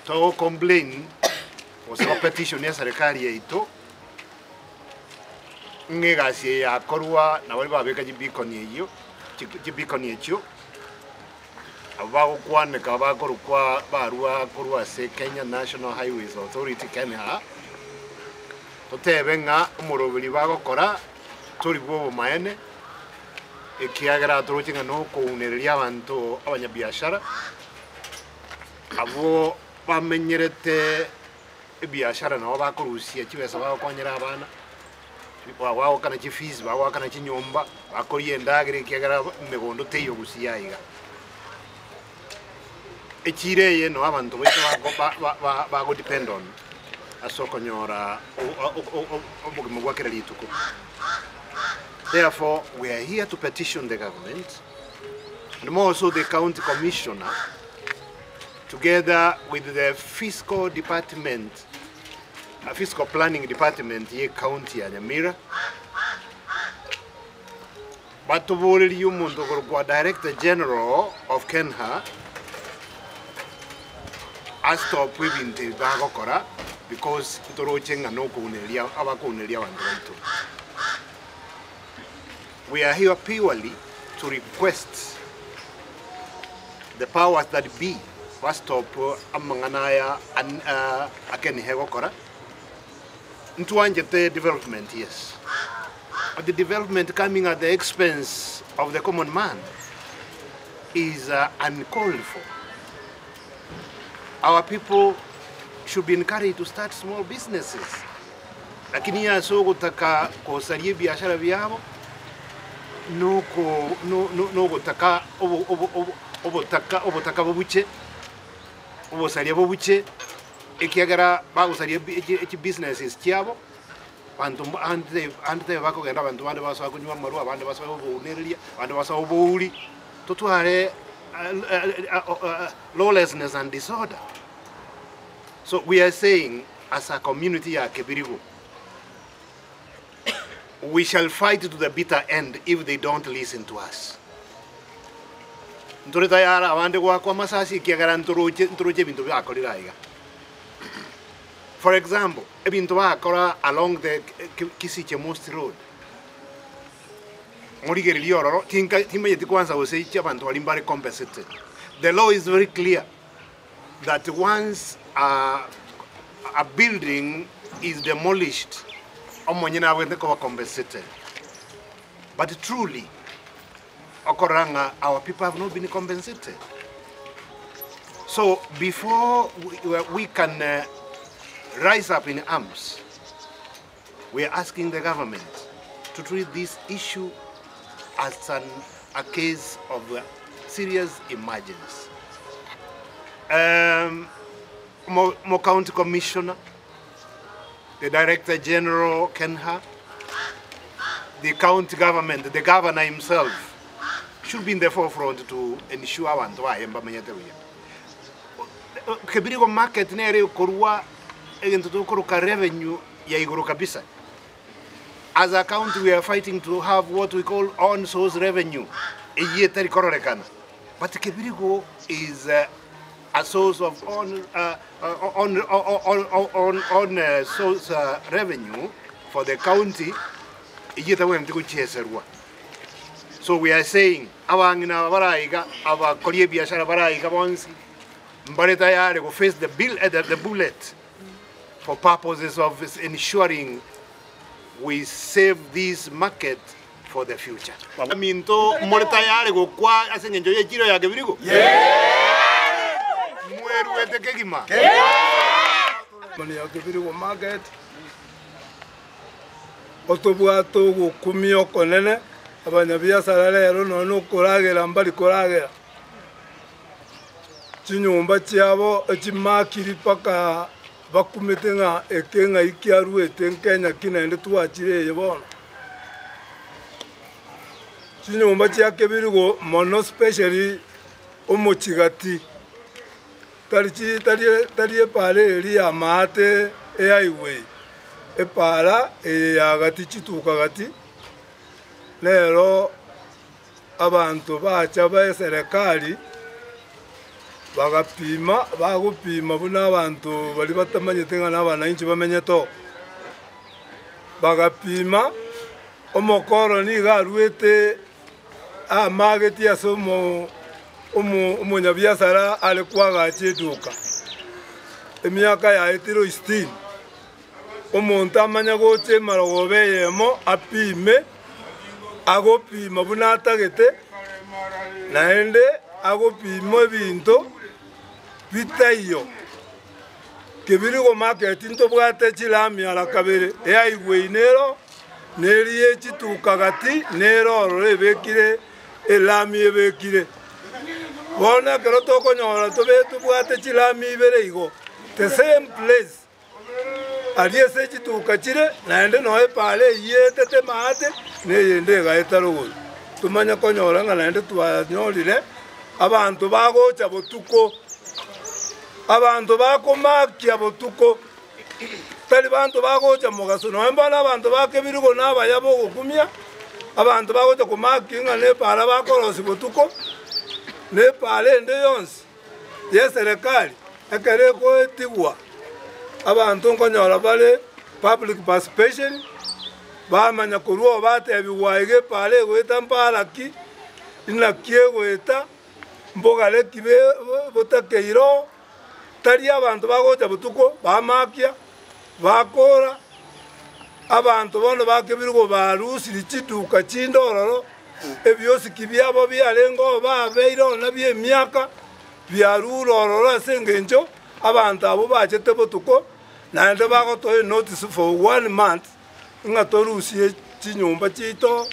to complain osaba petition ya serikali yetu ngegasi ya korwa na bali babeka jibikoni iyo jibikoni echo abago kwane ka bakorwa barua korwa se Kenya National Highways Authority Kenya totebenga umurobiri bagokora turi bwo maene ekiagera turuchinga no kuunereria abantu abanyabiashara abo bamenyerete biashara nabo bakorusia kibesa bakonyera abana wao kana fees wao kana nyomba bakoriye ndagire kiagera megondo teyo gusiaiga echireye no abantu beto bago depend on asokonyora obugimo gwakera lituko. Therefore, we are here to petition the government and more so the county commissioner, together with the fiscal department, fiscal planning department here county and Nyamira. But to worry you Director General of Kenha has stopped with the Bagokora because Torocheng and no Kunelia, our Kunelia and Rento. We are here purely to request the powers that be first of amanganaya and akeni hegokora into the development, yes, but the development coming at the expense of the common man is uncalled for. Our people should be encouraged to start small businesses, lakini ya so gutaka kosarie biashara byabo no gutaka obotaka bobuche obosaria bobuche ekiagara bagusaria echi businesses kyabo bantu ante bakogenda bantu bande basaba kunywa maru abande basaba obunereria abande basaba obuli totware lawlessness and disorder. So we are saying as a community ya Kebirigo, we shall fight to the bitter end if they don't listen to us. For example, along the Kisiche Most Road, the law is very clear that once a building is demolished, but truly, our people have not been compensated. So before we can rise up in arms, we are asking the government to treat this issue as a case of serious emergency. Mo County Commissioner, the Director General Kenha, the county government, the governor himself should be in the forefront to ensure abantu bayemba manyatewe. Kebirigo market nere korwa egento tokoruka revenue ya iguru kabisa. As a county we are fighting to have what we call on source revenue. Eyetari kororekana. But Kebirigo is a source of source revenue for the county. So we are saying, awangina baraiga, our Korea biashara baraiga bonsi, mbareta yare go face the bullet for purposes of ensuring we save this market for the future. Minto mbareta yare go kwa asengenjo ye jiro ya Kebirigo. Mweru etekegima. Mani ya Kebirigo market. Otobwato go kumio konene abanyabiashara rero no kuragera mbali kuragera chinyumba cyabo ekimakiri paka bakumetenga ekenga ikiaru etenkenya kinende twachire yebona chinyumba cya Kebirigo mono specially omochigati tari pale eri amate highway epara yagati chituka gati lero abantu bacha ba serikali bagapima bagupima buna abantu bali batamanyete ngana abananchi bamenyeto bagapima omokoroni garwete amageti asomo umunyabiasara alikuwa gacheduka emyaka ya etiro 16 omuntu amanya goche marogobe yemo apime agopima buna atagete naende agopima ebinto bitaiyo kebirigo market into bwate chilami ala kabere eyaigwe inero neri echituka gati neroro ebekire elami ebekire bona kero tokonyora tobetu bwate chilami ibere igo the same place aliye se chituka chire naende noe pale yetete maate neyende gaeta rogo tumanya konyora nga naende twanyorire abantu bagocha botuko abantu bakomakia botuko tali bantu bagocha mugaso no mbana abantu bakebirigo nabayabo gukumia abantu bagocha kumakinga ne para bakorosi botuko ne pale ende yonsi ye serikali ekere ko etigwa abantu nkonyora bale public participation bamanya kuruo batebiwaige pale gweta mparaki ina kiegweta mbogale kibe botakeiro tari abantu bagocha butuko bamakia bakora abantu bono bakebirgo barusiri chituka chindororo ebyosi kibyabo byalengo babeiro na bye myaka byarurororo asengenjo abantu abo bachete butuko nande bagotoye notice for 1 month ngatorusie chinyumba chito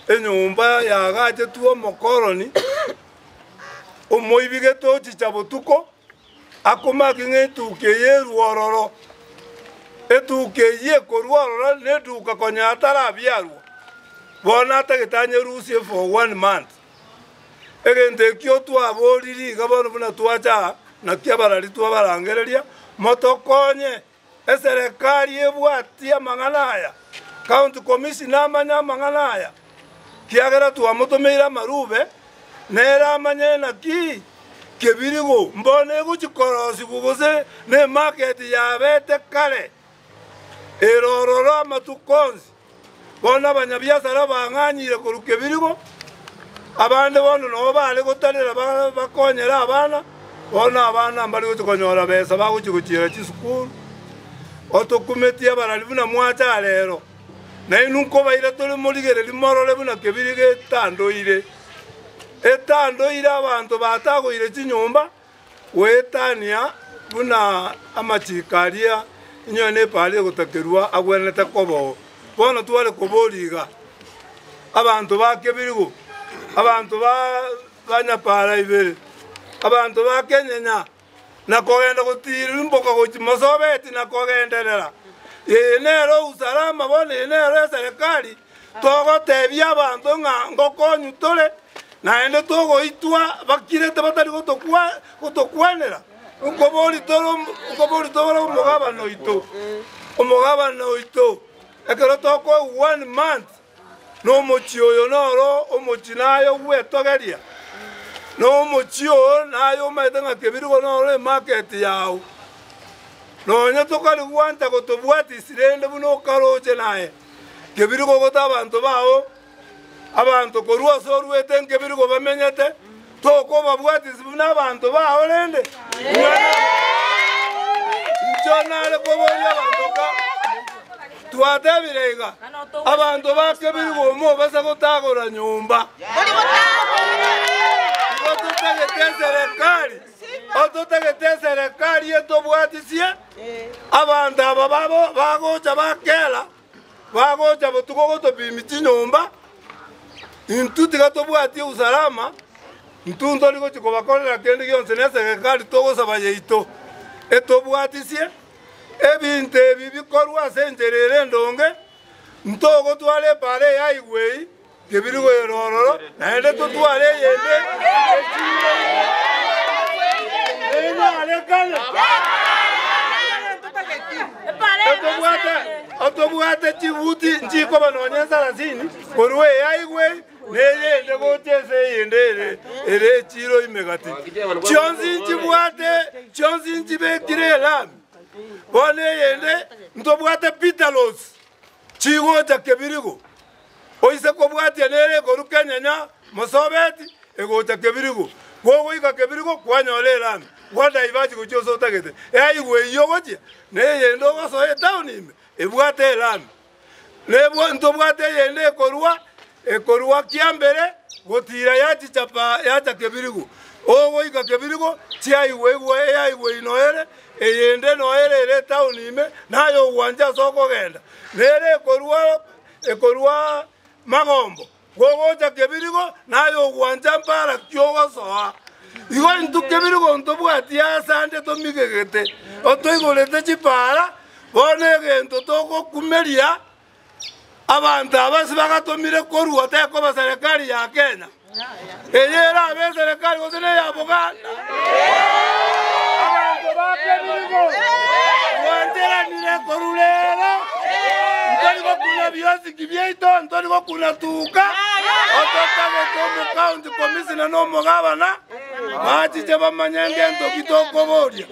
enyumba yagache tuo mokoroni omoibige tochi chabutuko akomakinga etuke yeruororo etuke ye koruororo netuka konya atara byarwo bona atagitanye rusie for 1 month egente kyo twaboriri gabono buna twacha na kyabarari twabarangereria motokonye eserikali ebwatia manganaya county commissioner amanya manganaya kiagera twamutomeira marube nera amanye na ki kebirigo mbone guchikorosi guguze ne market ya bete kale erororo amatukonzi bona abanyabiasara banganyire ku kebirigo abande bono no bale gutarira bakonyera abana bona abana mbali guchikonyora besa baguchikuchira chisukuru otokumetia barali buna mwacha lero na inunko baira tole moligere limorole buna kebirige tandoire etandoire abantu batagoire chinyumba wetania buna amachikaria inyone pale gutakerwa agwenete kobo bono twale koboliga abantu bakebirigo abantu banya para ibere abantu bakenyenya na kogenda gutira imboka gochimosobeti na kogenderera enero usalama bone enero serikali togotebia abantu nga ngokonyu tole naende togoitwa bakirete batari gotokwanera ukobori toro omugabano ito ekero toko 1 month no mochioyo noro omochinayo gwetogeria no mochio nayo maitenga kebirigo noro market yao no nyatokali gwanta gotobwati sirende buno karoche naye kebirigo gota abantu bao abantu korwa sorwete nkebirigo bamenyete toko babwati sibuna abantu bao lende nchonale koboya abantu ka twatebirega abantu bakebirigo mo basa gotagora nyumba ototagete serikali etobwatisie abantu aba bagocha bakela bagocha botuko gotopimi chinyumba intuti gatobwatie usalama ntunto ligo chikobakorera kende gionse ne serikali togosaba yeito etobwatisie ebintu ebi bikorwa asenjerere ndonge ntogo twale pare yaigwei kebirigo erororo naende totwale yende otobwate chibuti nchiko banonyesa lazini korwe yaigwe neye ndego tese yende ere chiro imegati chionzi njibe kirelam bone yende ntobwate pitalos chigo cha kebirigo oise kobwate nere korukanyanya mosobeti ego cha kebirigo gogo ika kebirigo kwanyolela wanda ibaji kuchoso tagete aiwe yogoje neye ndo so town ime ebwate lam nebo ntobwate yende ekorwa kiambere gotira yachi chapa yacha kebirigo ogo ika kebirigo aiwe inoere eyende noere ere town ime nayo uwanja soko genda nere ekorwa magombo gogo cha kebirigo nayo uwanja para kyogo soa igo ntu kebirigo ntobwati asande tomigegete otoigolete chipara bone gento toko kumeria abantu abasi bagatomire korwa teko ba serikali ya Kenya eyera abe serikali gosene ya Buganda abantu bakebirigo wantera nire korulera ntoni kuna biosi kibyeito ntoni kuna tuka ototago tomu county commissioner no mugabana machi cheba manyenge ntokitoko boria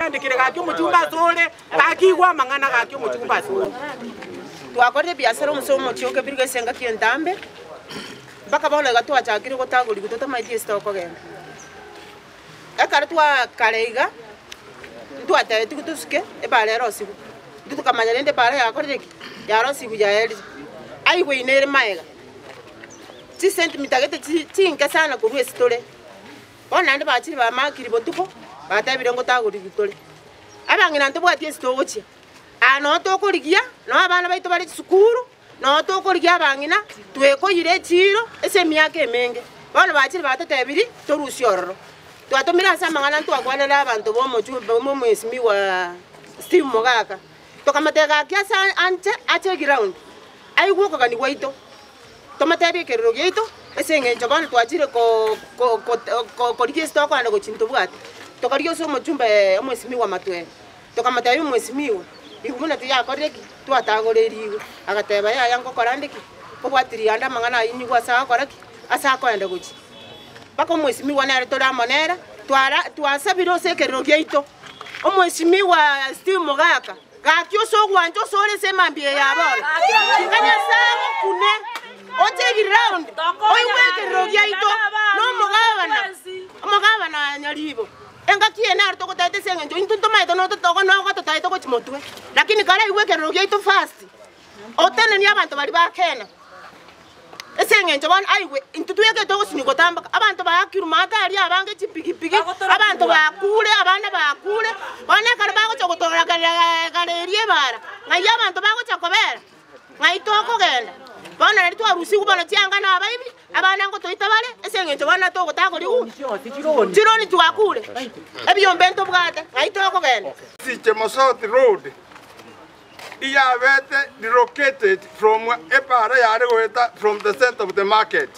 ndikire gakyo mutumba sole akigwa mangana gakyo mutumba sole twakorire biashara umusomo cyoke birige senga kientambe baka bona gatwa chakire gotaguri gutota maiti stoko genda akara twa kareiga twata tukutuske ebale rosigu tukamanya nende pare yakorire ya rosigu ya eli aiwe inere maega ti centimeter gete tinga sana kurwe stole bona ndi bachiri ba makiri botuko batabire ngo taguri gitole abangina ntobwati stogochi ano tokorigia no abana baito bari sukuru no tokorigia abangina twekoyire chiro ese myaka emenge bona bachiri batatebiri torusi ororo twatomira asa mangana twakwanira abantu bo mwesimi wa Steve Mogaka tokamatega kiasa ante ground aigwo kagani waito tomatebe kerero gito ese ngenjo bana twachire ko rigisto kwa ndo chinto bwati tokario so mujumbe omwesimi wa matwe tokamatayo mwesimiwa igumuna tuyakoreki twatagoreriwe agateba ya yango korandiki kobwatiri anda mangana inyigwa sa koreki asa kwenda guchi bako mwesimi wa nare tora monera twasabiro sekerero gito omwesimi wa Steve Mogaka gakyo so gwanjo sore se mambie ya bora kanya sago kune ote ground oiwe gito no mugabana nyaribo enga kiena arto ko tate senga njo intu tomaito no toko no ko tate ko chimotwe lakini kala iwe kero gito fast otene ni abantu bari bakena esenga njo ban aiwe intu tuyeke to siniko tamba abantu bakiru magari abange chipikipiki abantu bakule abana bakule bana kare bako chokotora galerie bara ngai abantu bako chakobera ngai toko genda bana ndi twarusi kubana cyanga na abayibi abana ngo toitabale esenga njo bana toko takori chironi twakule ebiyombe nto bwate ngai toko genda Chemosot Road Iyabete relocated from Epara Yareweta from the center of the market.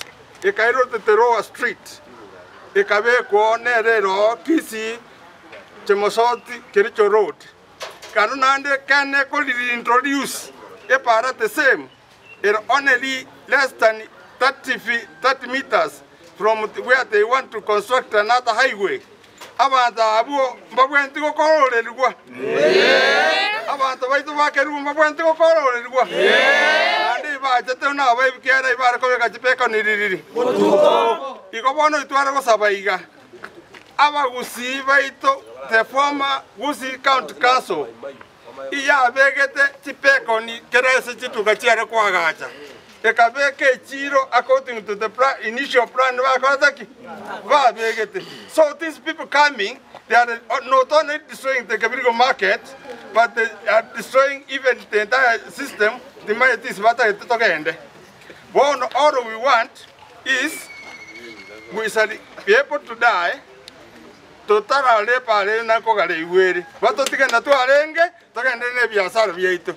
Ekairo to Teroa Street. Ekabe ko nerero PC Chemosot Kericho Road. Kanunande can introduce Epara the same. It only less than 30 meters from where they want to construct another highway. Abanta abu mbabwenti ko korole lugwa abanta baito bakeru mbabwenti ko korole lugwa andi ba jete na ba bikera ibara ko ka chipeka niriri iko bono itwara ko sabaiga abagusi baito the former Gusii County Council iya begete chipeka ni kerese chituka chiare kwa gacha ekabeke chiro according to the initial plan so these people coming, they are not only destroying the Kabirigo market, but they are destroying even the entire system. The might is what I talk end. All we want is we shall be able to die. Totara lepa le na kogale iwere. Wato tika na tu arenge, toka ndene biashara bieito.